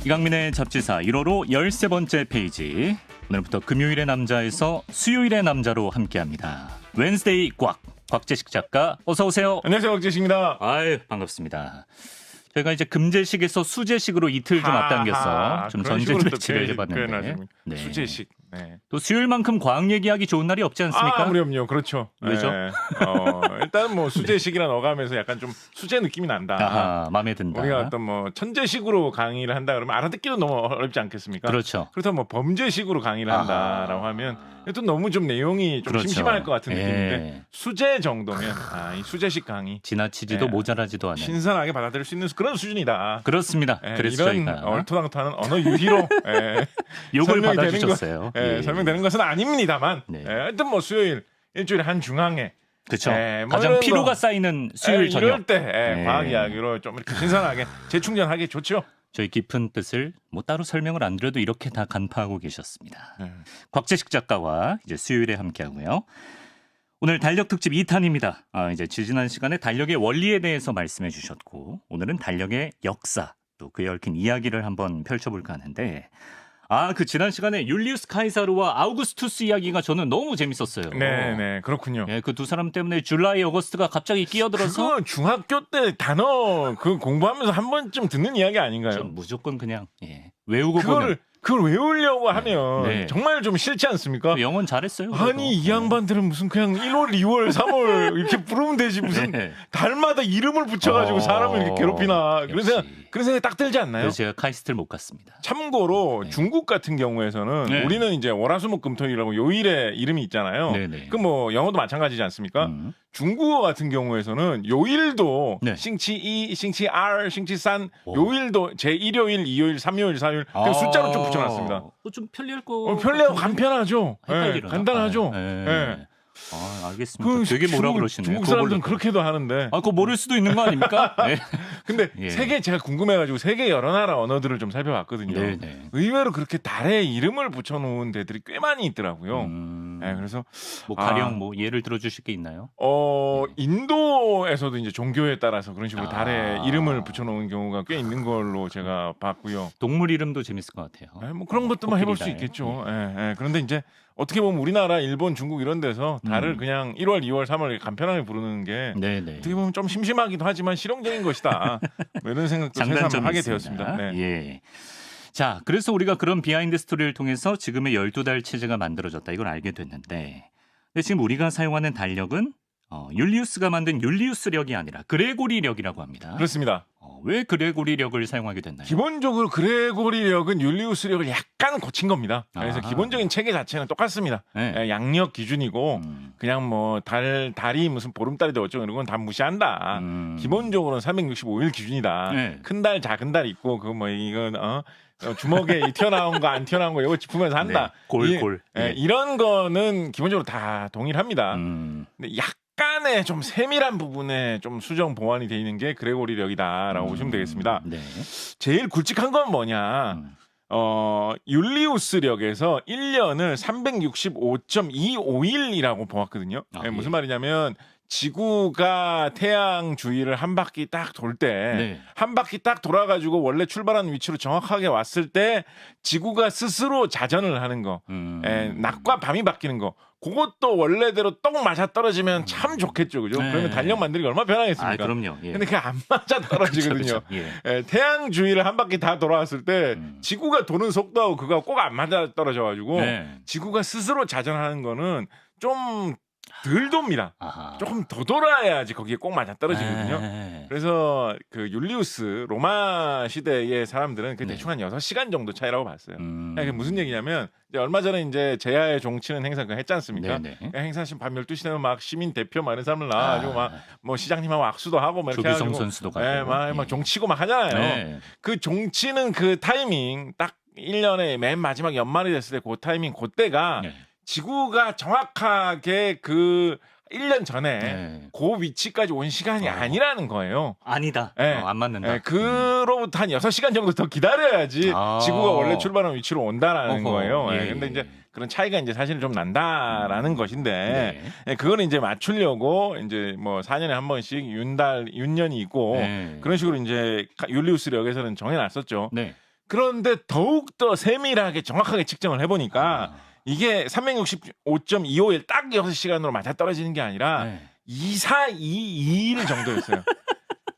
이강민의 잡지사 1호로 13번째 페이지. 오늘부터 금요일의 남자에서 수요일의 남자로 함께합니다. 웬스데이 곽재식 작가 어서 오세요. 안녕하세요, 곽재식입니다. 아유, 반갑습니다. 저희가 이제 금제식에서 수제식으로 이틀 좀 앞당겨서 좀 전제 배치를 해봤는데 네. 수제식. 네. 또 수요일만큼 과학 얘기하기 좋은 날이 없지 않습니까? 그럼요. 그렇죠. 왜죠? 네. 일단 뭐 수제식이라 넣어가면서 약간 좀 수제 느낌이 난다. 아하, 마음에 든다. 우리가 어떤 뭐 천재식으로 강의를 한다 그러면 알아듣기도 너무 어렵지 않겠습니까? 그렇죠. 그렇다면 뭐 범죄식으로 강의를 한다라고 하면 또 너무 좀 내용이 좀 그렇죠. 심심할 것 같은 느낌인데 수제 정도면 이 수제식 강의 지나치지도 모자라지도 않은 신선하게 받아들일 수 있는 그런 수준이다. 그렇습니다. 그래서 이런 저희가 얼토당토하는 언어 유희로 욕을 설명이 받아주셨어요. 설명되는 것은 아닙니다만 하여튼 뭐 수요일 일주일에 한 중앙에 그렇죠. 뭐 가장 피로가 쌓이는 수요일 저녁. 이럴 때 과학 이야기로 좀 이렇게 신선하게 재충전하기 좋죠. 저희 깊은 뜻을 뭐 따로 설명을 안 드려도 이렇게 다 간파하고 계셨습니다. 곽재식 작가와 이제 수요일에 함께하고요. 오늘 달력 특집 2탄입니다. 이제 지지난 시간에 달력의 원리에 대해서 말씀해 주셨고 오늘은 달력의 역사 또 그에 얽힌 이야기를 한번 펼쳐볼까 하는데 그 지난 시간에 율리우스 카이사르와 아우구스투스 이야기가 저는 너무 재밌었어요. 네, 그렇군요. 그 두 사람 때문에 줄라이 어거스트가 갑자기 끼어들어서 그거 중학교 때 단어 그 공부하면서 한 번쯤 듣는 이야기 아닌가요? 좀 무조건 그냥 외우고 그걸 외우려고 하면 네. 정말 좀 싫지 않습니까? 영어는 잘했어요. 그래도. 아니 이 양반들은 무슨 그냥 1월, 2월, 3월 이렇게 부르면 되지 무슨 달마다 이름을 붙여가지고 사람을 이렇게 괴롭히나 그런 생각이 딱 들지 않나요? 그래서 제가 카이스트를 못 갔습니다. 참고로 중국 같은 경우에서는 우리는 이제 월화수목금토일이라고 요일의 이름이 있잖아요. 그 뭐 영어도 마찬가지지 않습니까? 중국어 같은 경우에서는 요일도 싱치2, 싱치2, 싱치3 요일도 제1요일, 2요일, 3요일, 4요일 그 숫자로 좀 붙여놨습니다. 좀 편리할 거. 편리하고 간편하죠. 간단하죠. 알겠습니다. 되게 뭐라 그러시네요. 중국 사람들은 그렇게도 하는데. 그거 모를 수도 있는 거 아닙니까? 네. 근데 세계 제가 궁금해가지고 세계 여러 나라 언어들을 좀 살펴봤거든요. 의외로 그렇게 달에 이름을 붙여놓은 데들이 꽤 많이 있더라고요. 그래서 뭐 가령 뭐 예를 들어주실 게 있나요? 인도에서도 이제 종교에 따라서 그런 식으로 달에 이름을 붙여놓은 경우가 꽤 있는 걸로 제가 봤고요. 동물 이름도 재밌을 것 같아요. 뭐 그런 것도 해볼 수 있겠죠. 그런데 이제 어떻게 보면 우리나라, 일본, 중국 이런 데서 달을 그냥 1월, 2월, 3월 간편하게 부르는 게 어떻게 보면 좀 심심하기도 하지만 실용적인 것이다. 뭐 이런 생각도 새삼 하게 되었습니다. 자, 그래서 우리가 그런 비하인드 스토리를 통해서 지금의 12달 체제가 만들어졌다. 이걸 알게 됐는데 근데 지금 우리가 사용하는 달력은 율리우스가 만든 율리우스력이 아니라 그레고리력이라고 합니다. 그렇습니다. 왜 그레고리력을 사용하게 됐나요? 기본적으로 그레고리력은 율리우스력을 약간 고친 겁니다. 그래서 기본적인 체계 자체는 똑같습니다. 양력 기준이고 그냥 뭐 달이 무슨 보름달이다 어쩌고 이런 건 다 무시한다. 기본적으로는 365일 기준이다. 큰 달, 작은 달 있고 그 뭐 이건 주먹에 튀어나온 거 안 튀어나온 거 이거 짚으면서 한다. 이런 거는 기본적으로 다 동일합니다. 근데 약간의 좀 세밀한 부분에 좀 수정 보완이 되어 있는 게 그레고리력이다라고 보시면 되겠습니다. 제일 굵직한 건 뭐냐? 율리우스력에서 1년을 365.25일이라고 보았거든요. 무슨 말이냐면 지구가 태양 주위를 한 바퀴 딱 돌 때 한 바퀴 딱 돌아가지고 원래 출발한 위치로 정확하게 왔을 때 지구가 스스로 자전을 하는 거, 낮과 밤이 바뀌는 거, 그것도 원래대로 똑 맞아 떨어지면 참 좋겠죠, 그죠? 그러면 달력 만들기 얼마나 편하겠습니까? 그럼요. 근데 그게 안 맞아 떨어지거든요. 태양 주위를 한 바퀴 다 돌아왔을 때 지구가 도는 속도하고 그거 꼭 안 맞아 떨어져가지고 지구가 스스로 자전하는 거는 좀 덜 돕니다. 조금 더 돌아야지 거기에 꼭 맞아 떨어지거든요. 그래서 그 율리우스 로마 시대의 사람들은 그 대충 한 6시간 정도 차이라고 봤어요. 그게 무슨 얘기냐면 이제 얼마 전에 이제 제야의 종치는 행사 그 했지 않습니까? 행사 밤 12시 되면 막 시민 대표 많은 사람을 나와가지고 막 뭐 시장님하고 악수도 하고 막 이렇게 조규성 선수도 가고 막 종치고 막 하잖아요. 그 종치는 그 타이밍 딱 1년에 맨 마지막 연말이 됐을 때 그 타이밍 그때가 지구가 정확하게 그 1년 전에 그 위치까지 온 시간이 아니라는 거예요. 아니다. 안 맞는다. 그로부터 한 6시간 정도 더 기다려야지 지구가 원래 출발한 위치로 온다라는 거예요. 근데 이제 그런 차이가 이제 사실 좀 난다라는 것인데 그거는 이제 맞추려고 이제 뭐 4년에 한 번씩 윤년이 있고 그런 식으로 이제 율리우스력에서는 정해놨었죠. 그런데 더욱 더 세밀하게 정확하게 측정을 해보니까 이게 365.251 딱 6시간으로 맞아 떨어지는 게 아니라 2422일 정도였어요.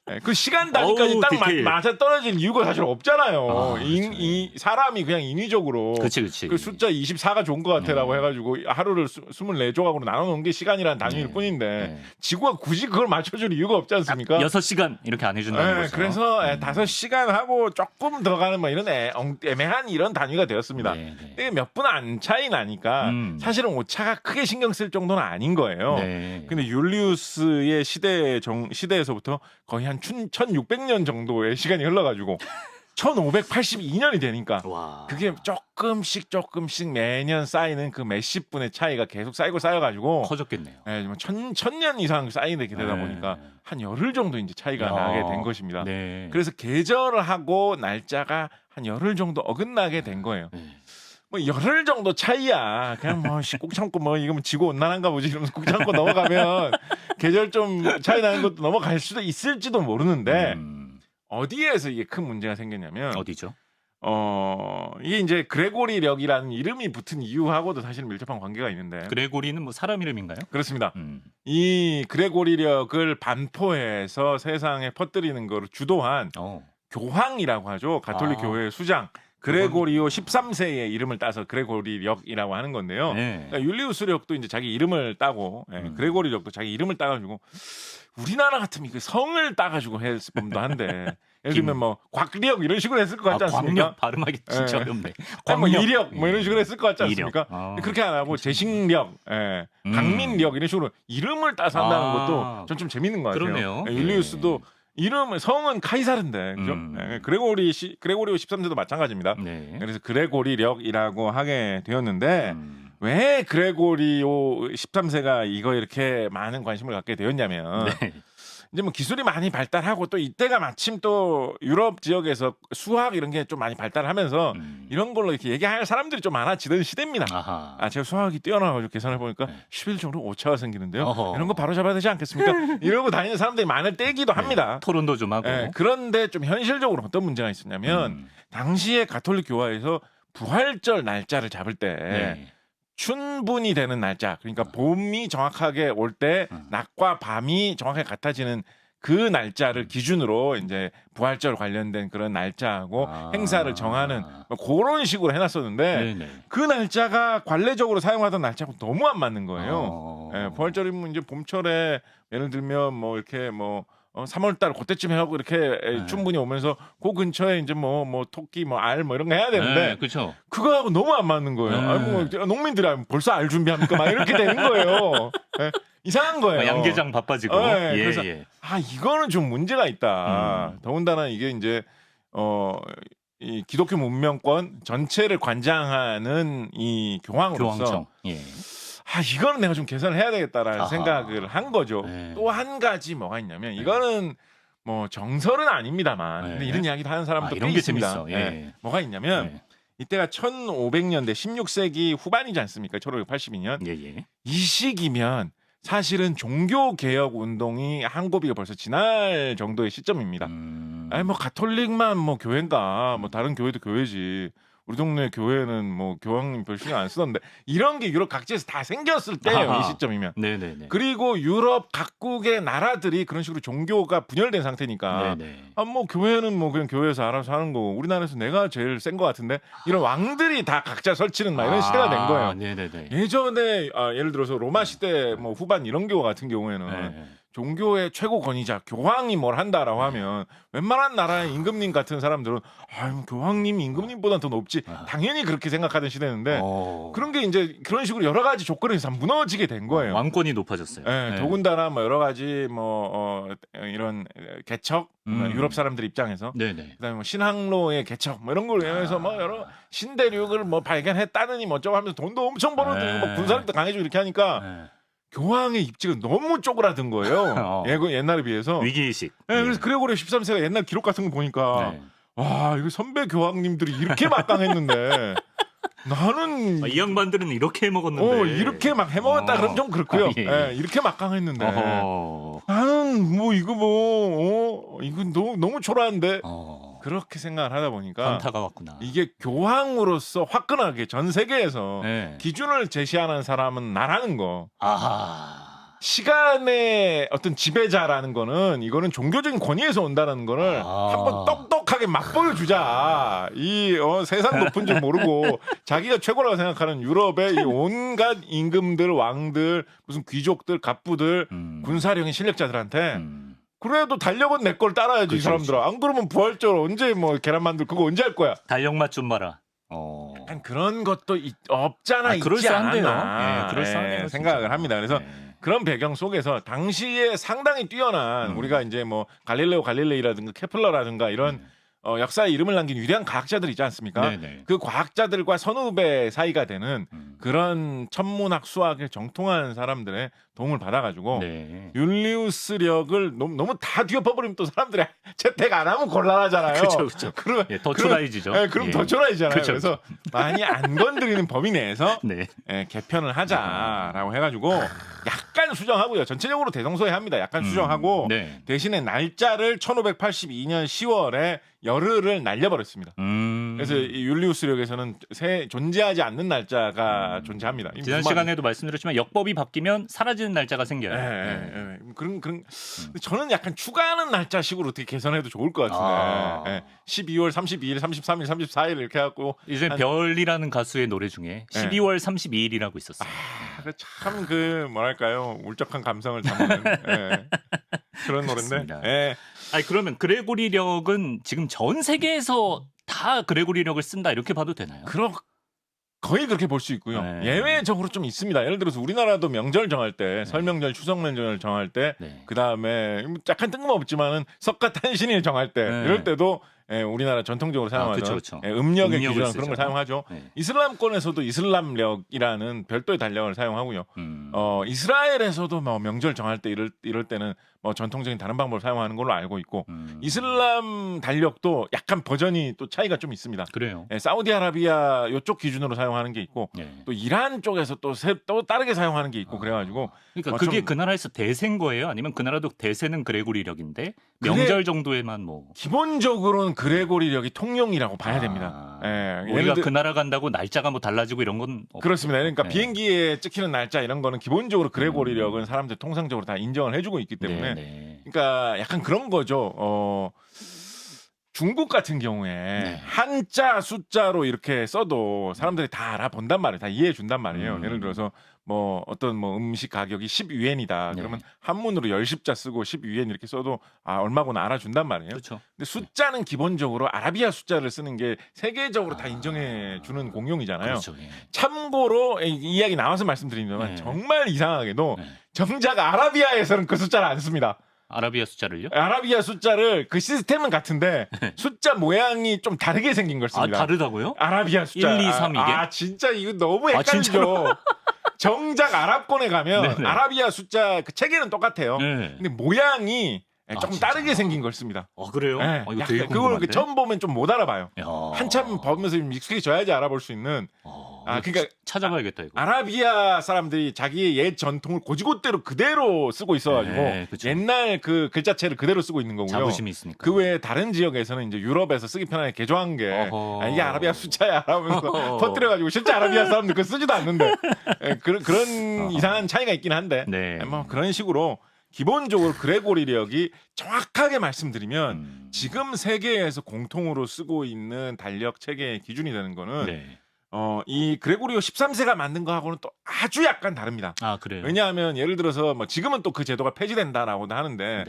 네, 그 시간 단위까지 딱 맞아 떨어질 이유가 사실 없잖아요. 이 사람이 그냥 인위적으로 그치. 그 숫자 24가 좋은 것 같아라고 해가지고 하루를 24조각으로 나눠놓은 게 시간이라는 단위일 뿐인데 지구가 굳이 그걸 맞춰줄 이유가 없지 않습니까? 6시간 이렇게 안 해준다는 거죠. 그래서 5시간 하고 조금 더 가는 뭐 이런 애매한 이런 단위가 되었습니다. 이게 몇 분 안 차이 나니까 사실은 오차가 크게 신경 쓸 정도는 아닌 거예요. 근데 율리우스의 시대에서부터 거의 한 1600년 정도의 시간이 흘러가지고 1582년이 되니까 그게 조금씩 매년 쌓이는 그 몇십 분의 차이가 계속 쌓여가지고 커졌겠네요. 뭐 천년 이상 쌓이게 되다 보니까 한 열흘 정도 이제 차이가 나게 된 것입니다. 그래서 계절하고 날짜가 한 열흘 정도 어긋나게 된 거예요. 뭐 열흘 정도 차이야. 그냥 뭐 꾹 참고 뭐 이거 뭐 지구 온난한가 보지 이러면서 꾹 참고 넘어가면 계절 좀 차이 나는 것도 넘어갈 수도 있을지도 모르는데 어디에서 이게 큰 문제가 생겼냐면 어디죠? 이게 이제 그레고리력이라는 이름이 붙은 이유하고도 사실 밀접한 관계가 있는데 그레고리는 뭐 사람 이름인가요? 그렇습니다. 이 그레고리력을 반포해서 세상에 퍼뜨리는 거를 주도한 교황이라고 하죠. 가톨릭 교회의 수장. 그레고리오 13세의 이름을 따서 그레고리력이라고 하는 건데요. 그러니까 율리우스력도 이제 자기 이름을 따고 그레고리력도 자기 이름을 따가지고 우리나라 같으면 그 성을 따가지고 했을 법도 한데 예를 들면 뭐 곽력 이런 식으로 했을 것 같지 않습니까? 곽력 발음하기 진짜 어렵네. 뭐 이력 뭐 이런 식으로 했을 것 같지 않습니까? 그렇게 안 하고 제식력, 강민력 이런 식으로 이름을 따서 한다는 것도 전 좀 재밌는 것 같아요. 그러네요. 율리우스도 성은 카이사르인데 그죠? 그레고리오 13세도 마찬가지입니다. 그래서 그레고리력이라고 하게 되었는데 왜 그레고리오 13세가 이거 이렇게 많은 관심을 갖게 되었냐면 이제 뭐 기술이 많이 발달하고 또 이때가 마침 또 유럽 지역에서 수학 이런 게 좀 많이 발달하면서 이런 걸로 이렇게 얘기할 사람들이 좀 많아지던 시대입니다. 제가 수학이 뛰어나가지고 계산해 보니까 11 정도 오차가 생기는데요. 이런 거 바로 잡아야 되지 않겠습니까? 이러고 다니는 사람들이 많을 때이기도 합니다. 토론도 좀 하고. 그런데 좀 현실적으로 어떤 문제가 있었냐면 당시에 가톨릭 교회에서 부활절 날짜를 잡을 때 춘분이 되는 날짜, 그러니까 봄이 정확하게 올 때 낮과 밤이 정확하게 같아지는 그 날짜를 기준으로 이제 부활절 관련된 그런 날짜하고 행사를 정하는 뭐 그런 식으로 해놨었는데 그 날짜가 관례적으로 사용하던 날짜하고 너무 안 맞는 거예요. 부활절이면 이제 봄철에 예를 들면 뭐 이렇게 뭐 3월달 그때쯤 해갖고 이렇게 춘분이 오면서 그 근처에 이제 뭐 토끼 뭐 알 뭐 이런 거 해야 되는데 그거하고 너무 안 맞는 거예요. 뭐 농민들이 벌써 알 준비합니까? 막 이렇게 되는 거예요. 이상한 거예요. 양계장 바빠지고. 그래서 이거는 좀 문제가 있다. 더군다나 이게 이제 이 기독교 문명권 전체를 관장하는 이 교황으로서 이거는 내가 좀 개선을 해야 되겠다라는 생각을 한 거죠. 또 한 가지 뭐가 있냐면 이거는 뭐 정설은 아닙니다만 근데 이런 이야기도 하는 사람도 꽤 있습니다. 뭐가 있냐면 이때가 1500년대 16세기 후반이지 않습니까? 1582년. 이 시기면 사실은 종교개혁 운동이 한 고비가 벌써 지날 정도의 시점입니다. 뭐 가톨릭만 뭐 교회인가 뭐 다른 교회도 교회지. 우리 동네 교회는 뭐 교황님 별 신경 안 쓰던데 이런 게 유럽 각지에서 다 생겼을 때예요. 이 시점이면. 그리고 유럽 각국의 나라들이 그런 식으로 종교가 분열된 상태니까 뭐 교회는 뭐 그냥 교회에서 알아서 하는 거고 우리나라에서 내가 제일 센 것 같은데 이런 왕들이 다 각자 설치는 막 이런 시대가 된 거예요. 예전에 예를 들어서 로마 시대 뭐 후반 이런 경우 같은 경우에는 종교의 최고 권위자 교황이 뭘 한다라고 하면 웬만한 나라의 임금님 같은 사람들은 교황님이 임금님보다 더 높지 당연히 그렇게 생각하던 시대였는데 그런 게 이제 그런 식으로 여러 가지 조건에서 무너지게 된 거예요. 왕권이 높아졌어요. 더군다나 뭐 여러 가지 뭐 이런 개척 유럽 사람들 입장에서 그다음에 뭐 신학로의 개척 뭐 이런 걸 위해서 뭐 여러 신대륙을 뭐 발견했다느니 뭐 어쩌고 하면서 돈도 엄청 벌어들이고 뭐 군사력도 강해지고 이렇게 하니까 교황의 입지가 너무 쪼그라든 거예요. 옛날에 비해서. 위기의식. 그래서 그레고리 13세가 옛날 기록 같은 거 보니까 와 이거 선배 교황님들이 이렇게 막강했는데 나는 이 양반들은 이렇게 해먹었는데 이렇게 막 해먹었다 그럼 좀 그렇고요. 이렇게 막강했는데 나는 뭐 이거 이거 너무 초라한데 그렇게 생각을 하다 보니까 현타가 왔구나. 이게 교황으로서 화끈하게 전 세계에서 네. 기준을 제시하는 사람은 나라는 거. 아하. 시간의 어떤 지배자라는 거는 이거는 종교적인 권위에서 온다는 거를 한번 똑똑하게 맛보여주자. 세상 높은 줄 모르고 자기가 최고라고 생각하는 유럽의 이 온갖 임금들, 왕들, 무슨 귀족들, 갑부들, 군사력인 실력자들한테 그래도 달력은 내 걸 따라야지. 그렇죠, 이 사람들아. 안 그러면 부활절 언제 뭐 계란 만들 그거 언제 할 거야? 달력 맛 좀 봐라. 약간 그런 것도 없잖아. 있지 그럴싸한데요. 않았나. 네, 그럴싸하네요, 생각을 진짜. 합니다. 그래서 그런 배경 속에서 당시에 상당히 뛰어난 우리가 이제 뭐 갈릴레오 갈릴레이라든가 케플러라든가 이런 역사에 이름을 남긴 위대한 과학자들 있지 않습니까? 네네. 그 과학자들과 선후배 사이가 되는 그런 천문학 수학에 정통한 사람들의 도움을 받아가지고 네. 율리우스력을 너무 다 뒤엎어버리면 또 사람들이 채택 안 하면 곤란하잖아요. 그렇죠. 그러면 더 초라해지죠. 그럼 예. 더 초라해지잖아요. 그쵸, 그래서 많이 안 건드리는 범위 내에서 네. 개편을 하자라고 해가지고 약간 수정하고요. 전체적으로 대동소이합니다. 약간 수정하고 네. 대신에 날짜를 1582년 10월에 열흘을 날려버렸습니다. 그래서 이 율리우스력에서는 존재하지 않는 날짜가 존재합니다. 지난 시간에도 말씀드렸지만 역법이 바뀌면 사라지는 날짜가 생겨요. 그런 저는 약간 추가하는 날짜식으로 어떻게 개선해도 좋을 것 같은데 12월 32일, 33일, 34일 이렇게 해갖고 이제 별이라는 가수의 노래 중에 12월 32일이라고 있었어요. 참 뭐랄까요 울적한 감성을 담는 그런 노래인데. 아니 그러면 그레고리력은 지금 전 세계에서 다 그레고리력을 쓴다 이렇게 봐도 되나요? 거의 그렇게 볼 수 있고요. 예외적으로 좀 있습니다. 예를 들어서 우리나라도 명절 정할 때, 설명절, 추석명절 정할 때, 그 다음에 약간 뜬금없지만은 석가탄신일 정할 때, 이럴 때도 우리나라 전통적으로 사용하던 음력의 기준으로 그런 걸 사용하죠. 이슬람권에서도 이슬람력이라는 별도의 달력을 사용하고요. 이스라엘에서도 뭐 명절 정할 때 이럴 때는 뭐 전통적인 다른 방법을 사용하는 걸로 알고 있고 이슬람 달력도 약간 버전이 또 차이가 좀 있습니다. 그래요. 사우디아라비아 이쪽 기준으로 사용하는 게 있고 또 이란 쪽에서 또 다르게 사용하는 게 있고 그래가지고 그러니까 그게 그 나라에서 대세인 거예요? 아니면 그 나라도 대세는 그레고리력인데 명절 정도에만 뭐 기본적으로는 그레고리력이 통용이라고 봐야 됩니다. 우리가 그 나라 간다고 날짜가 뭐 달라지고 이런 건 그렇습니다. 그러니까 비행기에 찍히는 날짜 이런 거는 기본적으로 그레고리력은 사람들 통상적으로 다 인정을 해주고 있기 때문에 그러니까 약간 그런 거죠. 중국 같은 경우에 한자 숫자로 이렇게 써도 사람들이 다 알아본단 말이에요. 다 이해해 준단 말이에요. 예를 들어서 뭐 어떤 뭐 음식 가격이 10위엔이다. 그러면 한문으로 10십자 쓰고 10위엔 이렇게 써도 얼마구나 알아준단 말이에요. 그렇죠. 근데 숫자는 기본적으로 아라비아 숫자를 쓰는 게 세계적으로 다 인정해 주는 공용이잖아요. 그렇죠. 참고로 이 이야기 나와서 말씀드립니다만 정말 이상하게도 정작 아라비아에서는 그 숫자를 안 씁니다. 아라비아 숫자를요? 아라비아 숫자를 그 시스템은 같은데 숫자 모양이 좀 다르게 생긴 걸 씁니다. 다르다고요? 아라비아 숫자 1, 2, 3 이게? 진짜 이거 너무 헷갈리죠. 정작 아랍권에 가면 아라비아 숫자 그 체계는 똑같아요. 근데 모양이 조금 다르게 생긴 걸 씁니다. 그래요? 이거 되게 그걸 처음 보면 좀 못 알아봐요. 한참 보면서 익숙해져야지 알아볼 수 있는. 그러니까 찾아봐야겠다 이거. 아라비아 사람들이 자기의 옛 전통을 고지고대로 그대로 쓰고 있어가지고 옛날 그 글자체를 그대로 쓰고 있는 거고요. 자부심이 있으니까. 그 외에 다른 지역에서는 이제 유럽에서 쓰기 편하게 개조한 게 이게 아라비아 숫자야 하면서 퍼뜨려가지고 실제 아라비아 사람들 그거 쓰지도 않는데 그런 이상한 차이가 있긴 한데 뭐 그런 식으로. 기본적으로 그레고리력이 정확하게 말씀드리면 지금 세계에서 공통으로 쓰고 있는 달력 체계의 기준이 되는 거는 이 그레고리오 13세가 만든 거하고는 또 아주 약간 다릅니다. 그래요? 왜냐하면 예를 들어서 뭐 지금은 또 그 제도가 폐지된다라고도 하는데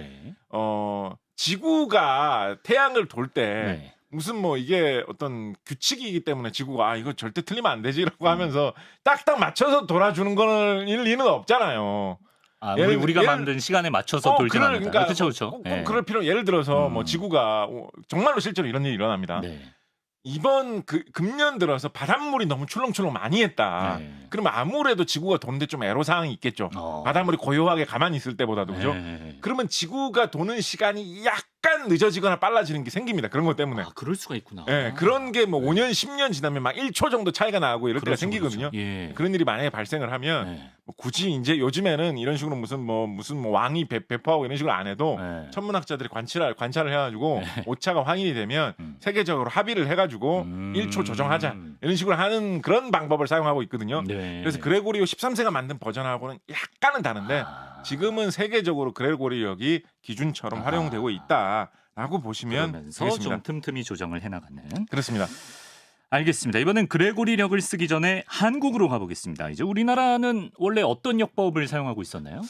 지구가 태양을 돌 때 무슨 뭐 이게 어떤 규칙이기 때문에 지구가 이거 절대 틀리면 안 되지라고 하면서 딱딱 맞춰서 돌아주는 거는 리는 없잖아요. 우리가 만든 시간에 맞춰서 돌진 않는다. 그러니까 그렇죠. 꼭 그럴 필요. 예를 들어서 뭐 지구가 정말로 실제로 이런 일이 일어납니다. 이번 금년 들어서 바닷물이 너무 출렁출렁 많이 했다. 그러면 아무래도 지구가 도는데 좀 애로사항이 있겠죠. 바닷물이 고요하게 가만히 있을 때보다도 그죠. 그러면 지구가 도는 시간이 약간 약간 늦어지거나 빨라지는 게 생깁니다. 그런 것 때문에. 아, 그럴 수가 있구나. 예, 그런 게 뭐 5년, 10년 지나면 막 1초 정도 차이가 나고 이럴 때가 그렇죠, 생기거든요. 그렇죠. 예. 그런 일이 만약에 발생을 하면 예. 뭐 굳이 이제 요즘에는 이런 식으로 무슨 뭐 왕이 배포하고 이런 식으로 안 해도 예. 천문학자들이 관찰을 해가지고 오차가 확인이 되면 세계적으로 합의를 해가지고 1초 조정하자 이런 식으로 하는 그런 방법을 사용하고 있거든요. 네. 그래서 그레고리오 13세가 만든 버전하고는 약간은 다른데 지금은 세계적으로 그레고리역이 기준처럼 활용되고 있다라고 보시면 그러면서 되겠습니다. 좀 틈틈이 조정을 해나가는. 그렇습니다. 알겠습니다. 이번엔 그레고리력을 쓰기 전에 한국으로 가보겠습니다. 이제 우리나라는 원래 어떤 역법을 사용하고 있었나요?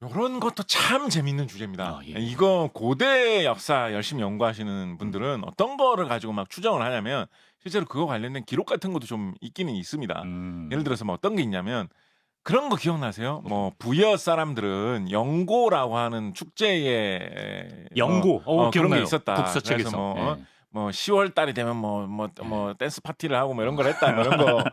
이런 것도 참 재밌는 주제입니다. 아, 예. 이거 고대 역사 열심히 연구하시는 분들은 어떤 거를 가지고 막 추정을 하냐면 실제로 그거 관련된 기록 같은 것도 좀 있기는 있습니다. 예를 들어서 뭐 어떤 게 있냐면 그런 거 기억나세요? 뭐 부여 사람들은 영고라고 하는 축제에 영고, 그런 기억나요. 게 있었다. 국사책에서. 그래서 뭐, 예. 뭐 10월 달이 되면 뭐 댄스 파티를 하고 뭐 이런 걸 했다. 뭐 이런 거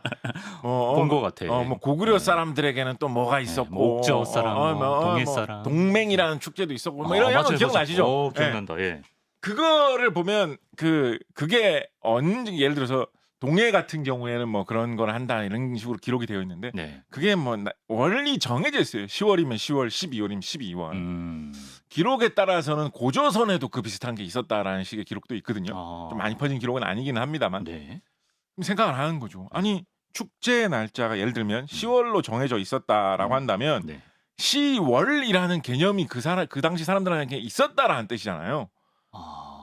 본 것 같아. 뭐 고구려 사람들에게는 또 뭐가 있었고 뭐 옥저 사람, 동해 사람, 동맹이라는 축제도 있었고 뭐 이런 거 기억나시죠? 기억난다. 예. 그거를 보면 그게 언제 예를 들어서 동해 같은 경우에는 뭐 그런 걸 한다 이런 식으로 기록이 되어 있는데 네. 그게 뭐 원리 정해져 있어요. 10월이면 10월, 12월이면 12월. 기록에 따라서는 고조선에도 그 비슷한 게 있었다라는 식의 기록도 있거든요. 좀 많이 퍼진 기록은 아니긴 합니다만. 네. 생각을 하는 거죠. 아니 축제 날짜가 예를 들면 10월로 정해져 있었다라고 한다면 네. 10월이라는 개념이 그 당시 사람들한테 있었다라는 뜻이잖아요.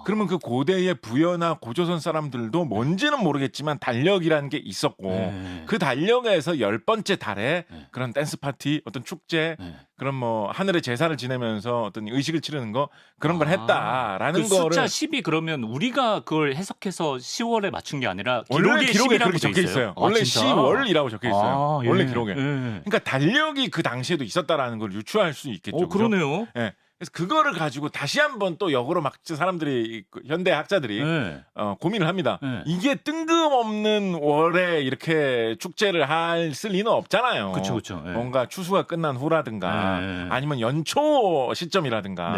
그러면 그 고대의 부여나 고조선 사람들도 뭔지는 모르겠지만 달력이라는 게 있었고 그 달력에서 10번째 달에 그런 댄스 파티, 어떤 축제, 그런 뭐 하늘의 제사를 지내면서 어떤 의식을 치르는 거 그런 걸 했다라는 그 거를 숫자 10이 그러면 우리가 그걸 해석해서 10월에 맞춘 게 아니라 원래 기록에 그렇게 10이라고 적혀 있어요. 원래 진짜? 10월이라고 적혀 있어요. 예. 원래 기록에. 예. 그러니까 달력이 그 당시에도 있었다라는 걸 유추할 수 있겠죠. 그죠? 그러네요. 예. 그래서 그거를 가지고 다시 한번 또 역으로 막 사람들이 현대 학자들이 네. 고민을 합니다. 네. 이게 뜬금없는 월에 이렇게 축제를 쓸 리는 없잖아요. 그렇죠. 뭔가 추수가 끝난 후라든가 아니면 연초 시점이라든가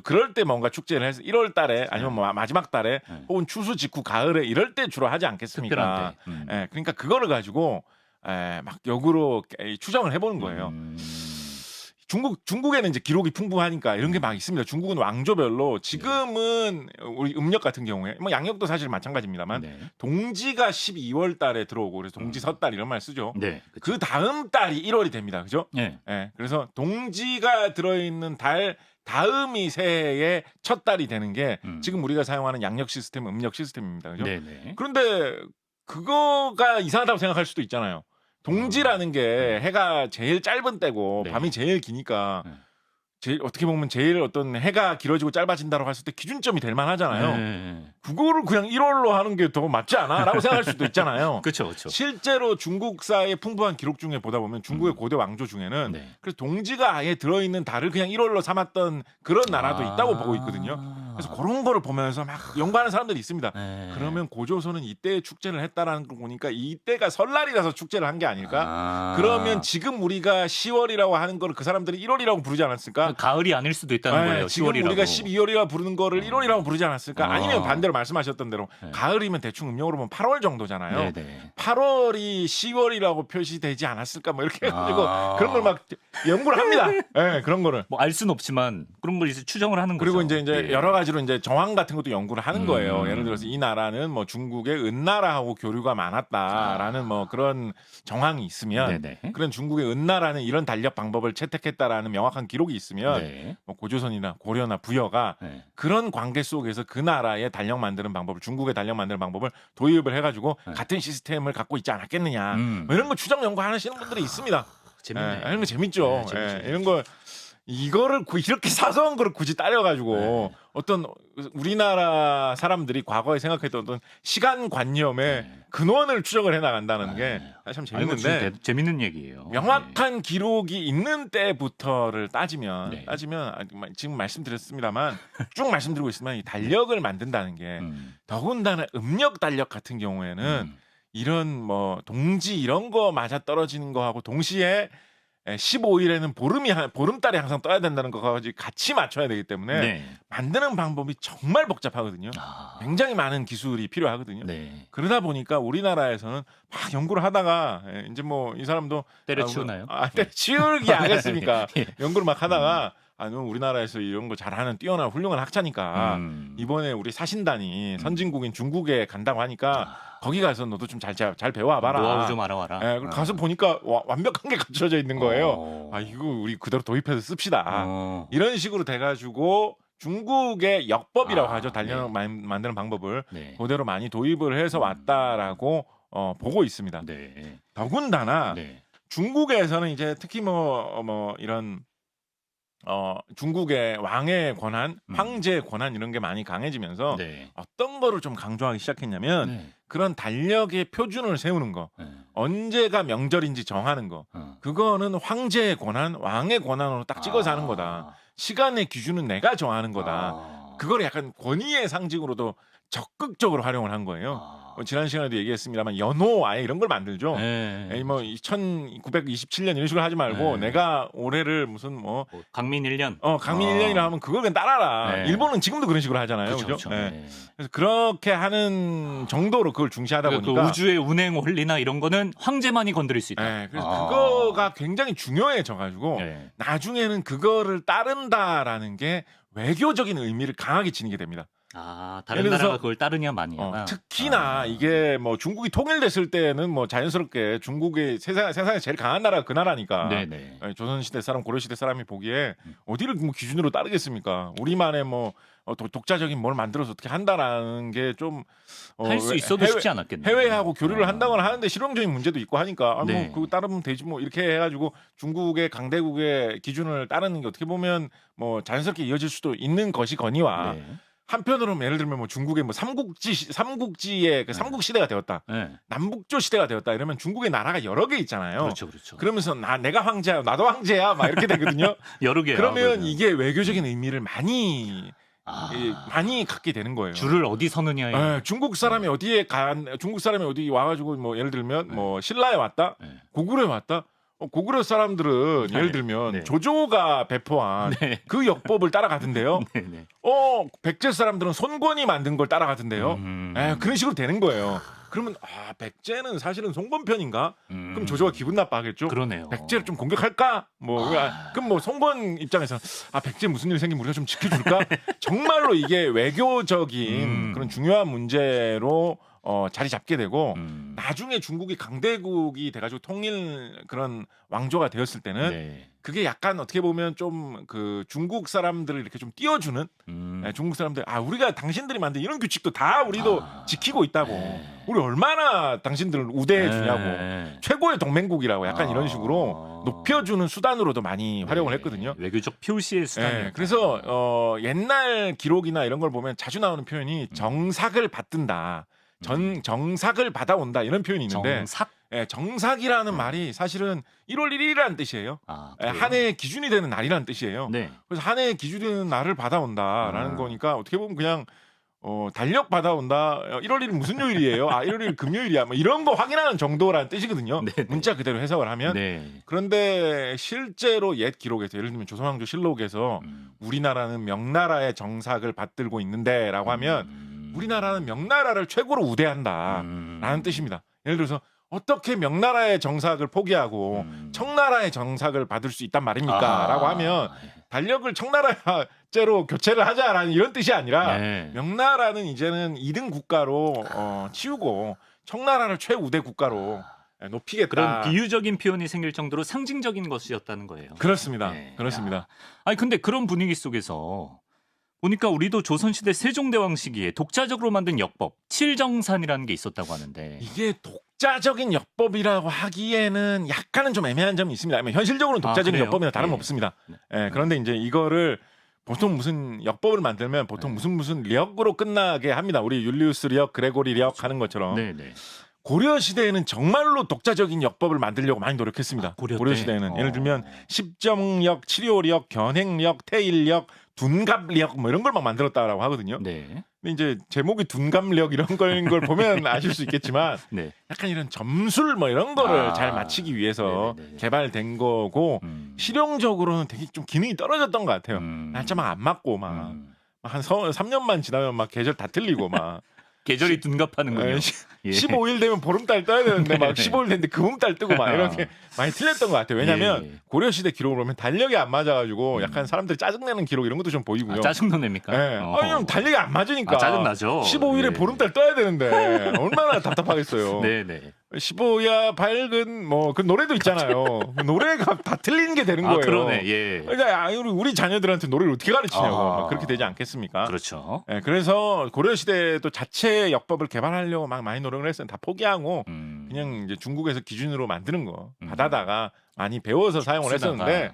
그럴 때 뭔가 축제를 해서 1월 달에 아니면 뭐 마지막 달에 혹은 추수 직후 가을에 이럴 때 주로 하지 않겠습니까? 그러니까 그거를 가지고 막 역으로 추정을 해보는 거예요. 중국에는 이제 기록이 풍부하니까 이런 게 막 있습니다. 중국은 왕조별로 지금은 우리 음력 같은 경우에 뭐 양력도 사실 마찬가지입니다만 동지가 12월 달에 들어오고 그래서 동지 섣달 이런 말 쓰죠. 그 다음 달이 1월이 됩니다. 그죠? 그래서 동지가 들어있는 달 다음이 새해의 첫 달이 되는 게 지금 우리가 사용하는 양력 시스템, 음력 시스템입니다. 그죠? 그런데 그거가 이상하다고 생각할 수도 있잖아요. 동지라는 게 해가 제일 짧은 때고 밤이 제일 기니까 어떻게 보면 제일 어떤 해가 길어지고 짧아진다고 했을 때 기준점이 될 만하잖아요. 그거를 그냥 1월로 하는 게 더 맞지 않아? 라고 생각할 수도 있잖아요. 그렇죠. 실제로 중국사의 풍부한 기록 중에 보다 보면 중국의 고대 왕조 중에는 그래서 동지가 아예 들어있는 달을 그냥 1월로 삼았던 그런 나라도 있다고 보고 있거든요. 그래서 그런 거를 보면서 막 연구하는 사람들이 있습니다. 그러면 고조선은 이때에 축제를 했다라는 걸 보니까 이때가 설날이라서 축제를 한 게 아닐까? 그러면 지금 우리가 10월이라고 하는 거를 그 사람들이 1월이라고 부르지 않았을까? 가을이 아닐 수도 있다는 거예요. 지금 10월이라고. 우리가 12월이라 부르는 거를 1월이라고 부르지 않았을까? 아니면 반대로 말씀하셨던 대로 가을이면 대충 음력으로 보면 8월 정도잖아요. 8월이 10월이라고 표시되지 않았을까? 뭐 이렇게 해가지고 그런 걸 막 연구를 합니다. 그런 거를. 뭐 알 수는 없지만 그런 걸 이제 추정을 하는 거죠. 그리고 이제 여러 가지로 이제 정황 같은 것도 연구를 하는 거예요. 예를 들어서 이 나라는 뭐 중국의 은나라하고 교류가 많았다라는 뭐 그런 정황이 있으면 그런 중국의 은나라는 이런 달력 방법을 채택했다라는 명확한 기록이 있으면 뭐 고조선이나 고려나 부여가 그런 관계 속에서 그 나라의 달력 만드는 방법을 중국의 달력 만드는 방법을 도입을 해가지고 같은 시스템을 갖고 있지 않았겠느냐 뭐 이런 거 추정 연구하시는 분들이 있습니다. 재밌네. 이런 거 재밌죠. 이런 거 이거를 이렇게 사소한 거를 굳이 따려가지고 어떤 우리나라 사람들이 과거에 생각했던 어떤 시간관념의 근원을 추적을 해나간다는 게 참 재밌는데 재밌는 얘기예요. 명확한 기록이 있는 때부터를 따지면 지금 말씀드렸습니다만 쭉 말씀드리고 있지만 이 달력을 만든다는 게 더군다나 음력 달력 같은 경우에는 이런 뭐 동지 이런 거 맞아 떨어지는 거하고 동시에 15일에는 보름달이 항상 떠야 된다는 거까지 같이 맞춰야 되기 때문에 네. 만드는 방법이 정말 복잡하거든요. 굉장히 많은 기술이 필요하거든요. 네. 그러다 보니까 우리나라에서는 막 연구를 하다가 이제 뭐 이 사람도 때려치우나요? 때려치우기 하겠습니까? 예. 연구를 막 하다가 우리나라에서 이런 거 잘하는 뛰어난 훌륭한 학자니까 이번에 우리 사신단이 선진국인 중국에 간다고 하니까 거기 가서 너도 좀 잘 배워와봐라. 노하우 좀 알아와라. 예, 가서 보니까 완벽한 게 갖춰져 있는 거예요. 이거 우리 그대로 도입해서 씁시다. 이런 식으로 돼가지고 중국의 역법이라고 하죠. 달력 만드는 방법을 네. 그대로 많이 도입을 해서 왔다라고 보고 있습니다. 네. 더군다나 네. 중국에서는 이제 특히 뭐 이런 중국의 왕의 권한, 황제의 권한 이런 게 많이 강해지면서 네. 어떤 거를 좀 강조하기 시작했냐면 네. 그런 달력의 표준을 세우는 거, 네. 언제가 명절인지 정하는 거, 그거는 황제의 권한, 왕의 권한으로 딱 찍어서 하는 거다. 시간의 기준은 내가 정하는 거다. 그걸 약간 권위의 상징으로도 적극적으로 활용을 한 거예요. 지난 시간에도 얘기했습니다만 연호 아예 이런 걸 만들죠. 뭐 1927년 이런 식으로 하지 말고 내가 올해를 무슨 뭐 강민 1년. 강민 1년이라 하면 그걸 그냥 따라라. 네. 일본은 지금도 그런 식으로 하잖아요. 그렇죠? 네. 그래서 그렇게 하는 정도로 그걸 중시하다 그러니까 보니까 그 우주의 운행 원리나 이런 거는 황제만이 건드릴 수 있다. 네, 그래서 그거가 굉장히 중요해져 가지고 나중에는 그거를 따른다라는 게 외교적인 의미를 강하게 지니게 됩니다. 다른 나라가 그걸 따르냐 마냐. 특히나 이게 뭐 중국이 통일됐을 때는 뭐 자연스럽게 중국이 세상에 제일 강한 나라가 그 나라니까. 네네. 조선시대 사람, 고려시대 사람이 보기에 어디를 뭐 기준으로 따르겠습니까? 우리만의 뭐 독자적인 뭘 만들어서 어떻게 한다라는 게 좀 할 수 있어도 쉽지 않았겠네요. 해외하고 교류를 한다거나 하는데 실용적인 문제도 있고 하니까 네. 뭐 그거 따르면 되지 뭐 이렇게 해가지고 중국의 강대국의 기준을 따르는 게 어떻게 보면 뭐 자연스럽게 이어질 수도 있는 것이거니와 한편으로는 예를 들면 뭐 중국의 뭐 삼국지의 그 삼국 시대가 되었다. 남북조 시대가 되었다. 이러면 중국의 나라가 여러 개 있잖아요. 그렇죠. 그러면서 내가 황제야, 나도 황제야, 막 이렇게 되거든요. 여러 개. 그러면 이게 외교적인 의미를 많이 갖게 되는 거예요. 줄을 어디 서느냐에. 중국 사람이 중국 사람이 어디 와가지고 뭐 예를 들면 뭐 신라에 왔다, 고구려에 왔다. 고구려 사람들은 예를 들면 조조가 배포한 그 역법을 따라가던데요. 백제 사람들은 손권이 만든 걸 따라가던데요. 그런 식으로 되는 거예요. 그러면 백제는 사실은 송권 편인가? 그럼 조조가 기분 나빠하겠죠. 그러네요. 백제를 좀 공격할까? 그럼 뭐 송권 입장에서 백제 무슨 일 생기면 우리가 좀 지켜줄까? 정말로 이게 외교적인 그런 중요한 문제로 자리 잡게 되고 나중에 중국이 강대국이 돼가지고 통일 그런 왕조가 되었을 때는 그게 약간 어떻게 보면 좀 그 중국 사람들을 이렇게 좀 띄워주는 중국 사람들 우리가 당신들이 만든 이런 규칙도 다 우리도 지키고 있다고 우리 얼마나 당신들을 우대해 주냐고 최고의 동맹국이라고 약간 이런 식으로 높여주는 수단으로도 많이 활용을 했거든요. 외교적 표시의 수단. 그래서 옛날 기록이나 이런 걸 보면 자주 나오는 표현이 정삭을 받든다. 정삭을 받아온다 이런 표현이 있는데 정삭이라는 말이 사실은 1월 1일이라는 뜻이에요. 한 해의 기준이 되는 날이라는 뜻이에요. 그래서 한 해의 기준이 되는 날을 받아온다라는 거니까 어떻게 보면 그냥 달력 받아온다. 1월 1일 무슨 요일이에요? 1월 1일 금요일이야. 뭐 이런 거 확인하는 정도라는 뜻이거든요. 문자 그대로 해석을 하면. 그런데 실제로 옛 기록에서 예를 들면 조선왕조 실록에서 우리나라는 명나라의 정삭을 받들고 있는데라고 하면 우리나라는 명나라를 최고로 우대한다라는 뜻입니다. 예를 들어서 어떻게 명나라의 정삭을 포기하고 청나라의 정삭을 받을 수 있단 말입니까? 라고 하면 달력을 청나라제로 교체를 하자라는 이런 뜻이 아니라 명나라는 이제는 2등 국가로 치우고 청나라를 최우대 국가로 높이겠다. 그런 비유적인 표현이 생길 정도로 상징적인 것이었다는 거예요. 그렇습니다. 그렇습니다. 근데 그런 분위기 속에서 보니까 우리도 조선시대 세종대왕 시기에 독자적으로 만든 역법 칠정산이라는 게 있었다고 하는데 이게 독자적인 역법이라고 하기에는 약간은 좀 애매한 점이 있습니다. 현실적으로는 독자적인 역법이나 다름없습니다. 그런데 이제 이거를 보통 무슨 역법을 만들면 보통 무슨 력으로 끝나게 합니다. 우리 율리우스 력, 그레고리 력 하는 것처럼. 고려 시대에는 정말로 독자적인 역법을 만들려고 많이 노력했습니다. 고려 시대에는 예를 들면 십정력, 치료력, 견행력, 태일력, 둔갑력 뭐 이런 걸 막 만들었다라고 하거든요. 네. 근데 이제 제목이 둔갑력 이런 걸 보면 아실 수 있겠지만 네. 약간 이런 점술 뭐 이런 거를 잘 맞추기 위해서 네네네. 개발된 거고 실용적으로는 되게 좀 기능이 떨어졌던 것 같아요. 날짜 막 안 맞고 막 한 3년만 지나면 막 계절 다 틀리고 막 계절이 둔갑하는군요. 15일 되면 보름달 떠야 되는데 막 15일 됐는데 금음달 뜨고 막 이렇게 많이 틀렸던 것 같아요. 왜냐하면 고려시대 기록을 보면 달력이 안 맞아가지고 약간 사람들이 짜증내는 기록 이런 것도 좀 보이고요. 짜증도 냅니까? 네. 아니 달력이 안 맞으니까. 짜증나죠. 15일에 보름달 떠야 되는데 얼마나 답답하겠어요. 네네. 15야 밝은 뭐 그 노래도 있잖아요. 그 노래가 다 틀린 게 되는 거예요. 그러네. 예. 그러니까 우리 자녀들한테 노래를 어떻게 가르치냐고 그렇게 되지 않겠습니까? 그렇죠. 네, 그래서 고려 시대도 자체 역법을 개발하려고 막 많이 노력을 했어요. 다 포기하고 그냥 이제 중국에서 기준으로 만드는 거 받아다가 많이 배워서 사용을 했었는데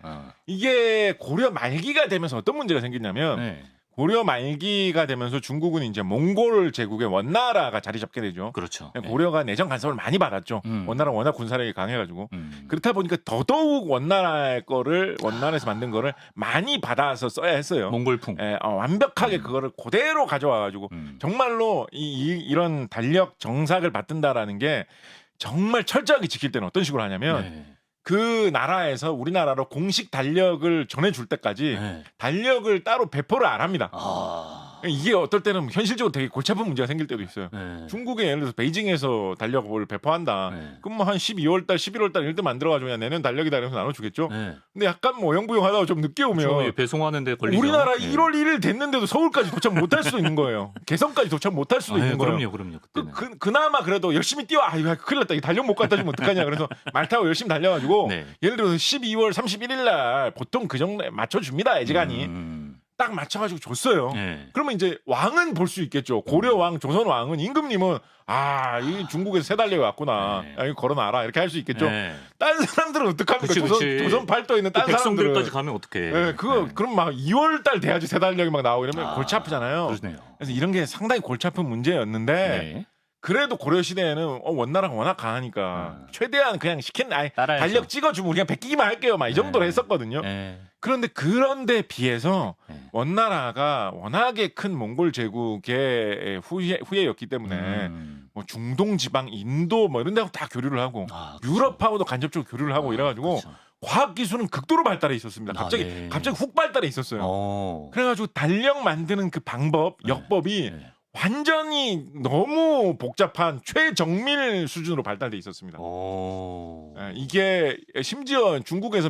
이게 고려 말기가 되면서 어떤 문제가 생기냐면 고려 말기가 되면서 중국은 이제 몽골 제국의 원나라가 자리 잡게 되죠. 그렇죠. 고려가 내정 간섭을 많이 받았죠. 원나라가 워낙 군사력이 강해가지고 그렇다 보니까 더더욱 원나라에서 만든 거를 많이 받아서 써야 했어요. 몽골풍. 완벽하게 그거를 그대로 가져와가지고 정말로 이런 달력 정삭을 받든다라는 게 정말 철저하게 지킬 때는 어떤 식으로 하냐면. 그 나라에서 우리나라로 공식 달력을 전해줄 때까지 달력을 따로 배포를 안 합니다. 이게 어떨 때는 현실적으로 되게 골치 아픈 문제가 생길 때도 있어요. 중국에 예를 들어서 베이징에서 달력을 배포한다. 그럼 뭐 한 12월 달, 11월 달 이럴 때 만들어가지고 그냥 내년 달력이다 이러면서 나눠주겠죠. 근데 약간 뭐 어영부영하다가 좀 늦게 오면 배송하는데 걸리죠. 우리나라 1월 1일 됐는데도 서울까지 도착 못할 수도 있는 거예요. 개성까지 도착 못할 수도 있는 거예요. 그럼요. 그나마 그래도 열심히 뛰어. 큰일 났다. 이 달력 못 갖다 주면 어떡하냐. 그래서 말 타고 열심히 달려가지고 예를 들어서 12월 31일 날 보통 그 정도에 맞춰줍니다. 애지간히. 딱 맞춰가지고 줬어요. 그러면 이제 왕은 볼 수 있겠죠. 고려 왕, 조선 왕은 임금님은 이 중국에서 새 달력이 왔구나. 이거 걸어놔라 이렇게 할 수 있겠죠. 다른 사람들은 어떡합니까? 조선 팔도에 있는 다른 사람들은 백성들까지 가면 어떡해. 그럼 막 2월 달 돼야지 새 달력이 막 나오고 이러면 골치 아프잖아요. 그러네요. 그래서 이런 게 상당히 골치 아픈 문제였는데 그래도 고려 시대에는 원나라가 워낙 강하니까 최대한 그냥 달력 찍어주면 우리가 베끼기만 할게요. 막 이 정도로 했었거든요. 그런데 비해서 원나라가 워낙에 큰 몽골 제국의 후예였기 때문에 뭐 중동 지방, 인도 뭐 이런 데하고 다 교류를 하고 유럽하고도 간접적으로 교류를 하고 이래가지고 과학 기술은 극도로 발달해 있었습니다. 갑자기 훅 발달해 있었어요. 그래가지고 달력 만드는 그 방법, 역법이 완전히 너무 복잡한 최정밀 수준으로 발달돼 있었습니다. 이게 심지어 중국에서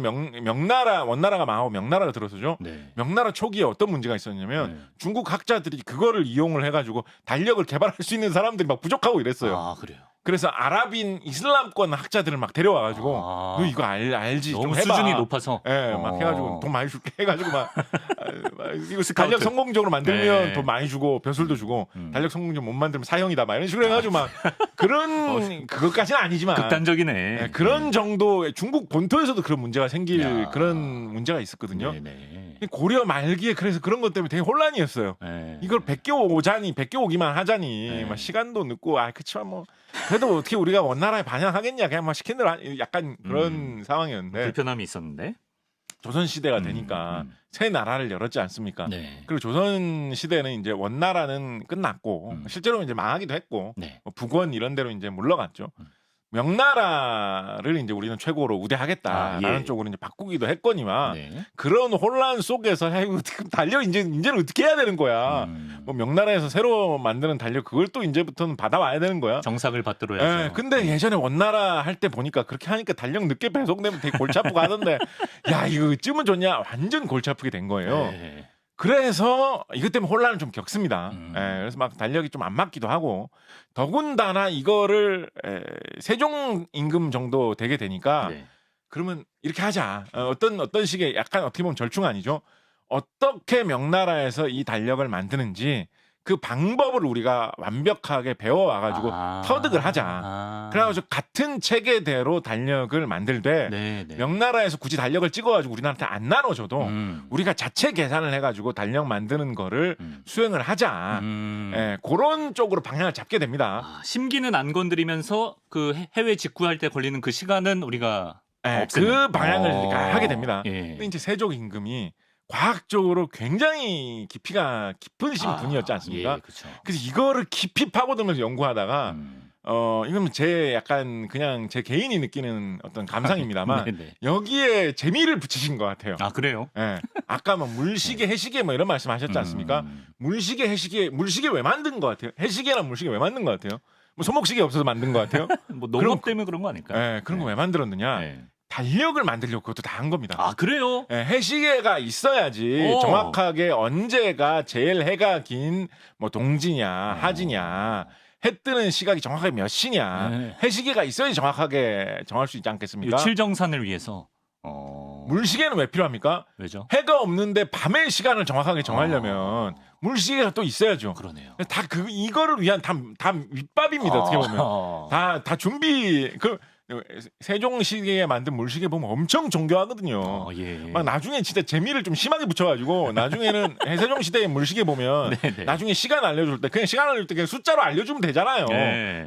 원나라가 망하고 명나라가 들어서죠. 명나라 초기에 어떤 문제가 있었냐면 중국 학자들이 그거를 이용을 해가지고 달력을 개발할 수 있는 사람들이 막 부족하고 이랬어요. 그래요. 그래서 아라빈 이슬람권 학자들을 막 데려와가지고 너 이거 알지? 너무 좀 해봐. 수준이 높아서. 막 해가지고 돈 많이 줄게 해가지고 막 이거 달력 성공적으로 만들면 돈 많이 주고 벼슬도 주고 달력 성공적 못 만들면 사형이다 막 이런 식으로 해가지고 막 그런 그것까지는 아니지만 극단적이네. 그런 정도 중국 본토에서도 그런 문제가 생길 그런 문제가 있었거든요. 고려 말기에 그래서 그런 것 때문에 되게 혼란이었어요. 이걸 베껴오기만 하자니 막 시간도 늦고 그치만 뭐 그래도 어떻게 우리가 원나라에 반영하겠냐 그냥 막 시킨 대로 약간 그런 상황이었는데 불편함이 있었는데 조선 시대가 되니까 새 나라를 열었지 않습니까? 그리고 조선 시대는 이제 원나라는 끝났고 실제로 이제 망하기도 했고 뭐 북원 이런 데로 이제 물러갔죠. 명나라를 이제 우리는 최고로 우대하겠다라는 쪽으로 이제 바꾸기도 했거니와 그런 혼란 속에서 달력 이제는 어떻게 해야 되는 거야. 뭐 명나라에서 새로 만드는 달력 그걸 또 이제부터는 받아와야 되는 거야. 정삭을 받들어야죠. 근데 예전에 원나라 할 때 보니까 그렇게 하니까 달력 늦게 배송되면 되게 골치 아프고 하던데 야 이거 어쩌면 좋냐 완전 골치 아프게 된 거예요. 그래서 이것 때문에 혼란을 좀 겪습니다. 그래서 막 달력이 좀 안 맞기도 하고 더군다나 이거를 세종 임금 정도 되게 되니까 그러면 이렇게 하자. 어떤 식의 약간 어떻게 보면 절충 아니죠. 어떻게 명나라에서 이 달력을 만드는지 그 방법을 우리가 완벽하게 배워와가지고 터득을 하자. 그래가지고 같은 체계대로 달력을 만들되 네네. 명나라에서 굳이 달력을 찍어가지고 우리나라한테 안 나눠줘도 우리가 자체 계산을 해가지고 달력 만드는 거를 수행을 하자. 예, 그런 쪽으로 방향을 잡게 됩니다. 심기는 안 건드리면서 그 해외 직구할 때 걸리는 그 시간은 우리가 예, 그 방향을 하게 됩니다. 근데 이제 세종 임금이 과학적으로 굉장히 깊이가 깊으신 분이었지 않습니까? 예, 그렇죠. 그래서 이거를 깊이 파고들면서 연구하다가 이건 제 약간 그냥 제 개인이 느끼는 어떤 감상입니다만 여기에 재미를 붙이신 것 같아요. 아, 그래요? 예. 아까 뭐 물시계, 해시계 뭐 이런 말씀하셨지 않습니까? 물시계, 해시계, 물시계 왜 만든 것 같아요? 해시계랑 물시계 왜 만든 것 같아요? 뭐 소목시계 없어서 만든 것 같아요? 뭐 농업 때문에 그런 거 아닐까요? 예, 그런 거 왜 만들었느냐? 달력을 만들려고 그것도 다 한 겁니다. 아, 그래요? 예, 해시계가 있어야지 정확하게 언제가 제일 해가 긴 뭐 동지냐 하지냐 해 뜨는 시각이 정확하게 몇 시냐 해시계가 있어야지 정확하게 정할 수 있지 않겠습니까? 칠정산을 위해서. 물시계는 왜 필요합니까? 왜죠? 해가 없는데 밤의 시간을 정확하게 정하려면 물시계가 또 있어야죠. 그러네요. 다 이거를 위한 다 밑밥입니다. 어떻게 보면 다 준비 세종시대에 만든 물시계 보면 엄청 정교하거든요. 막 나중에 진짜 재미를 좀 심하게 붙여가지고 나중에는 세종시대의 물시계 보면 나중에 시간 알려줄 때 그냥 시간 알려줄 때 그냥 숫자로 알려주면 되잖아요.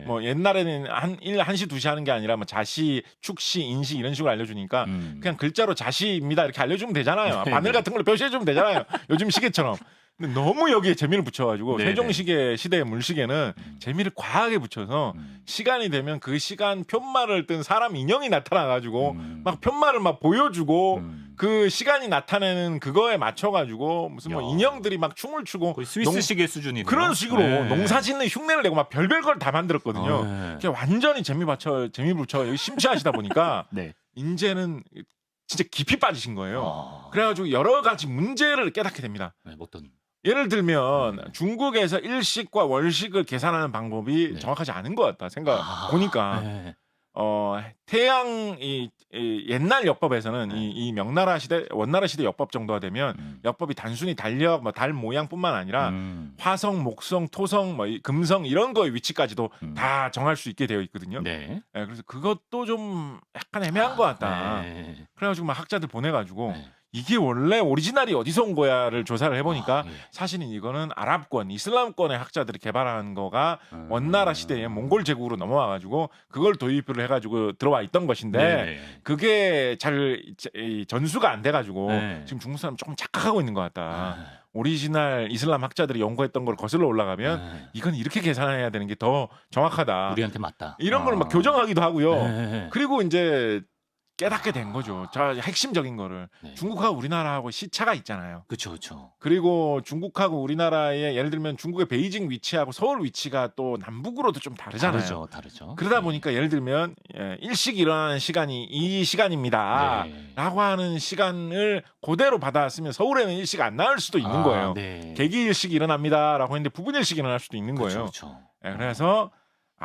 뭐 옛날에는 1시 2시 하는 게 아니라 뭐 자시, 축시, 인시 이런 식으로 알려주니까 그냥 글자로 자시입니다 이렇게 알려주면 되잖아요. 바늘 같은 걸로 표시해주면 되잖아요. 요즘 시계처럼. 근데 너무 여기에 재미를 붙여가지고 세종시계 시대의 물시계는 재미를 과하게 붙여서 시간이 되면 그 시간 편말을 뜬 사람 인형이 나타나가지고 막 편말을 막 보여주고 그 시간이 나타내는 그거에 맞춰가지고 무슨 뭐 인형들이 막 춤을 추고 거의 스위스 시계 수준이네요. 그런 식으로 농사짓는 흉내를 내고 막 별별 걸 다 만들었거든요. 완전히 재미 붙여 여기 심취하시다 보니까 이제는 진짜 깊이 빠지신 거예요. 그래가지고 여러 가지 문제를 깨닫게 됩니다. 어떤? 예를 들면 중국에서 일식과 월식을 계산하는 방법이 정확하지 않은 것 같다 보니까 태양 이 옛날 역법에서는 이 명나라 시대 원나라 시대 역법 정도가 되면 역법이 단순히 달력 뭐 달 모양뿐만 아니라 화성, 목성, 토성, 뭐 금성 이런 거의 위치까지도 다 정할 수 있게 되어 있거든요. 그래서 그것도 좀 약간 애매한 것 같다. 그래가지고 막 학자들 보내가지고 이게 원래 오리지널이 어디서 온 거야를 조사를 해보니까 사실은 이거는 아랍권, 이슬람권의 학자들이 개발한 거가 원나라 시대에 몽골 제국으로 넘어와가지고 그걸 도입을 해가지고 들어와 있던 것인데 그게 잘 전수가 안 돼가지고 지금 중국 사람 조금 착각하고 있는 것 같다. 오리지널 이슬람 학자들이 연구했던 걸 거슬러 올라가면 이건 이렇게 계산해야 되는 게 더 정확하다. 우리한테 맞다. 이런 걸 막 교정하기도 하고요. 그리고 이제 깨닫게 된 거죠. 저 핵심적인 거를. 중국하고 우리나라하고 시차가 있잖아요. 그렇죠. 그리고 중국하고 우리나라의 예를 들면 중국의 베이징 위치하고 서울 위치가 또 남북으로도 좀 다르잖아요. 다르죠. 그러다 보니까 예를 들면 일식 일어나는 시간이 이 시간입니다. 라고 하는 시간을 그대로 받아쓰면 서울에는 일식 안 나올 수도 있는 거예요. 개기 일식이 일어납니다. 라고 했는데 부분 일식이 일어날 수도 있는 거예요. 그래서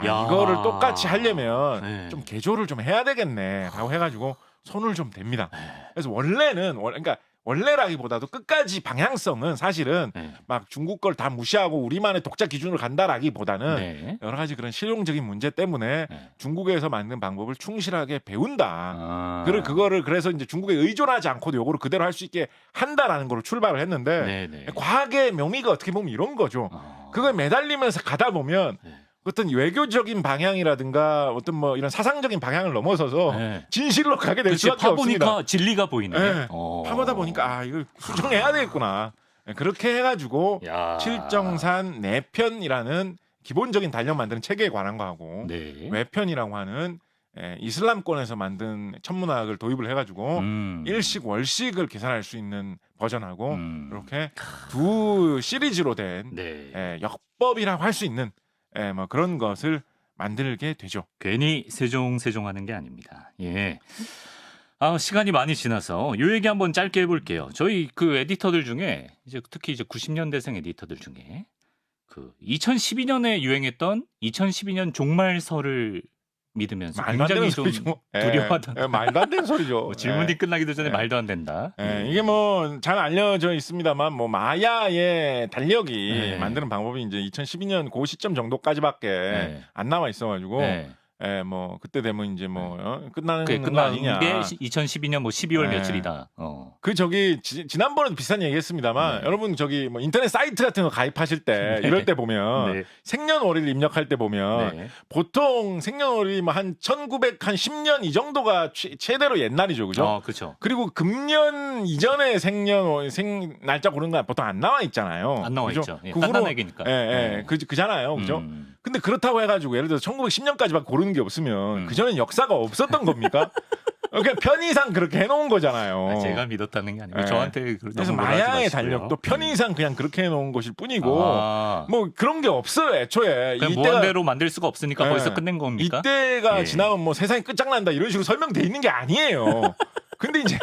이거를 똑같이 하려면 좀 개조를 좀 해야 되겠네 라고 해가지고 손을 좀 댑니다. 그래서 그러니까 원래라기보다도 끝까지 방향성은 사실은 막 중국 걸 다 무시하고 우리만의 독자 기준으로 간다라기보다는 여러 가지 그런 실용적인 문제 때문에 중국에서 만든 방법을 충실하게 배운다. 그거를 그래서 이제 중국에 의존하지 않고도 요거를 그대로 할 수 있게 한다라는 걸로 출발을 했는데 과학의 묘미가 어떻게 보면 이런 거죠. 그걸 매달리면서 가다 보면 어떤 외교적인 방향이라든가 어떤 뭐 이런 사상적인 방향을 넘어서서 진실로 가게 될 수밖에 없습니다. 파보니까 진리가 보이네. 파보다 보니까 이거 수정해야 되겠구나. 그렇게 해가지고 칠정산 내편이라는 기본적인 달력 만드는 체계에 관한 거하고 외편이라고 하는 이슬람권에서 만든 천문학을 도입을 해가지고 일식 월식을 계산할 수 있는 버전하고 이렇게 두 시리즈로 된 역법이라고 할 수 있는 뭐 그런 것을 만들게 되죠. 괜히 세종하는 게 아닙니다. 시간이 많이 지나서 요 얘기 한번 짧게 해볼게요. 저희 그 에디터들 중에 특히 90년대생 에디터들 중에 그 2012년에 유행했던 2012년 종말설을 믿으면서 말도 안 굉장히 되는 좀 소리죠. 두려워하던 말도 안 되는 소리죠. 뭐 질문이 끝나기도 전에 말도 안 된다. 이게 뭐 잘 알려져 있습니다만 뭐 마야의 달력이 네. 만드는 방법이 이제 2012년 그 시점 정도까지밖에 네. 안 나와 있어가지고 네. 뭐 그때 되면 이제 뭐 끝나는 그게 거 끝난 아니냐. 게 2012년 뭐 12월 네. 며칠이다. 그 저기 지난번에도 비슷한 얘기했습니다만 네. 여러분 저기 뭐 인터넷 사이트 같은 거 가입하실 때 이럴 때 보면 네. 생년월일 입력할 때 보면 네. 보통 생년월일이 뭐 한 1910년 이 정도가 최대로 옛날이죠, 그죠? 그렇죠. 그리고 금년 이전에 날짜 고르는 건 보통 안 나와 있잖아요. 안 나와 그죠? 있죠. 예, 그 딴딴하기니까. 그잖아요, 그죠? 근데 그렇다고 해가지고 예를 들어서 1910년까지밖에 고르는 게 없으면 그전엔 역사가 없었던 겁니까? 그냥 편의상 그렇게 해놓은 거잖아요. 제가 믿었다는 게 아니고 네. 저한테 그래서 마야의 달력도 편의상 그냥 그렇게 해놓은 것일 뿐이고 뭐 그런 게 없어요, 애초에. 그냥 무한대로 만들 수가 없으니까 거기서 끝낸 겁니까? 이때가 예. 지나면 뭐 세상이 끝장난다 이런 식으로 설명돼 있는 게 아니에요. 근데 이제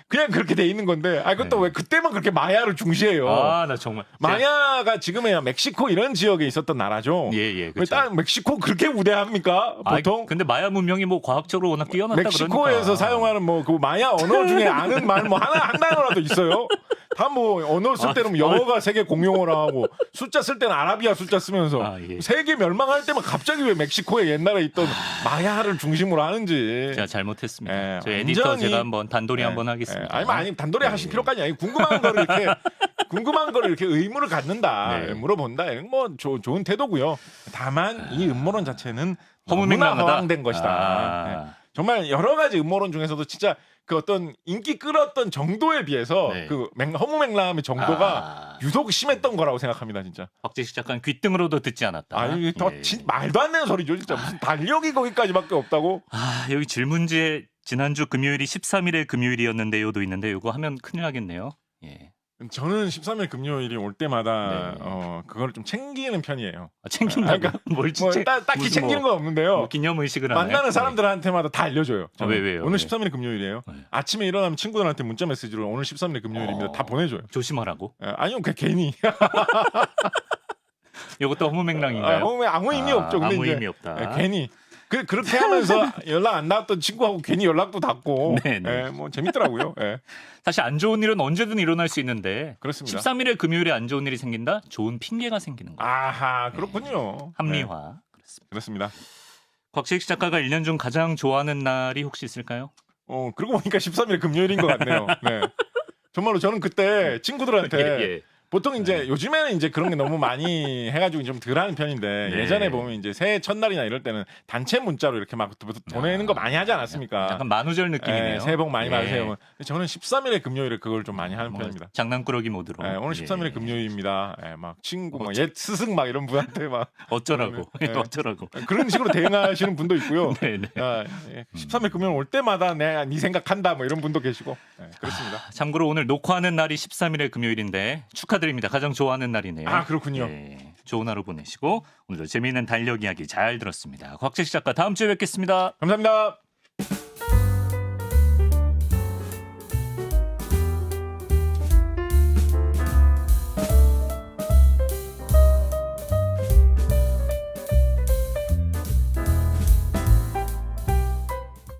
그냥 그렇게 돼 있는 건데, 그것도 왜 그때만 그렇게 마야를 중시해요? 나 정말. 마야가 지금의 멕시코 이런 지역에 있었던 나라죠. 예, 왜 그렇죠. 딱 멕시코 그렇게 우대합니까? 보통 근데 마야 문명이 뭐 과학적으로 워낙 뛰어났다 멕시코에서 그러니까. 사용하는 뭐 그 마야 언어 중에 아는 말 뭐 한 단어라도 있어요? 다 뭐 언어 쓸 때는 영어가 세계 공용어라 하고 숫자 쓸 때는 아라비아 숫자 쓰면서 세계 멸망할 때만 갑자기 왜 멕시코에 옛날에 있던 마야를 중심으로 하는지. 제가 잘못했습니다. 저 에디터 제가 한번 단도리 한번 하겠습니다. 아니 단도리 하실 필요까지 아니 궁금한 거를 이렇게 의문을 갖는다, 물어본다 이런 뭐 좋은 태도고요. 다만 이 음모론 자체는 너무나 허황된 것이다. 정말 여러 가지 음모론 중에서도 진짜 그 어떤 인기 끌었던 정도에 비해서 그 허무맹랑함의 정도가 유독 심했던 거라고 생각합니다, 진짜. 박재식 작가는 귓등으로도 듣지 않았다. 아니 말도 안 되는 소리죠, 진짜. 무슨 달력이 거기까지밖에 없다고? 여기 질문지에 지난주 금요일이 13일의 금요일이었는데요도 있는데 이거 하면 큰일 나겠네요. 예. 저는 13일 금요일이 올 때마다 그걸 좀 챙기는 편이에요. 챙긴다고? 그러니까 뭘 딱히 챙기는 건 없는데요. 뭐 기념의식을 만나는 사람들한테마다 다 알려줘요. 왜요? 오늘 13일이 금요일이에요. 아침에 일어나면 친구들한테 문자 메시지로 오늘 13일이 금요일입니다. 다 보내줘요. 조심하라고? 아니요, 그냥 괜히. 이것도 허무맹랑인가요? 아무 의미 없죠. 근데 아무 이제 의미 없다. 괜히. 그렇게 하면서 연락 안 나왔던 친구하고 괜히 연락도 닿고. 뭐 재밌더라고요. 사실 안 좋은 일은 언제든 일어날 수 있는데 그렇습니다. 13일에 금요일에 안 좋은 일이 생긴다? 좋은 핑계가 생기는 거예요. 아하, 그렇군요. 합리화. 그렇습니다. 곽재식 작가가 1년 중 가장 좋아하는 날이 혹시 있을까요? 그러고 보니까 13일 금요일인 것 같네요. 정말로 저는 그때 친구들한테 보통 이제 요즘에는 이제 그런 게 너무 많이 해가지고 좀 덜하는 편인데 예전에 보면 이제 새해 첫날이나 이럴 때는 단체 문자로 이렇게 막 보내는 거 많이 하지 않았습니까? 약간 만우절 느낌이네요. 새해 복 많이 받으세요. 저는 13일에 금요일에 그걸 좀 많이 하는 편입니다. 장난꾸러기 모드로. 오늘 13일에 금요일입니다. 막 친구, 막 옛 스승 막 이런 분한테 막 어쩌라고, 어쩌라고 그런 식으로 대응하시는 분도 있고요. 13일 금요일 올 때마다 내가 네 생각한다 뭐 이런 분도 계시고 그렇습니다. 참고로 오늘 녹화하는 날이 13일의 금요일인데 축하드립니다. 가장 좋아하는 날이네요. 그렇군요. 좋은 하루 보내시고 오늘도 재미있는 달력 이야기 잘 들었습니다. 곽재식 작가 다음 주에 뵙겠습니다. 감사합니다.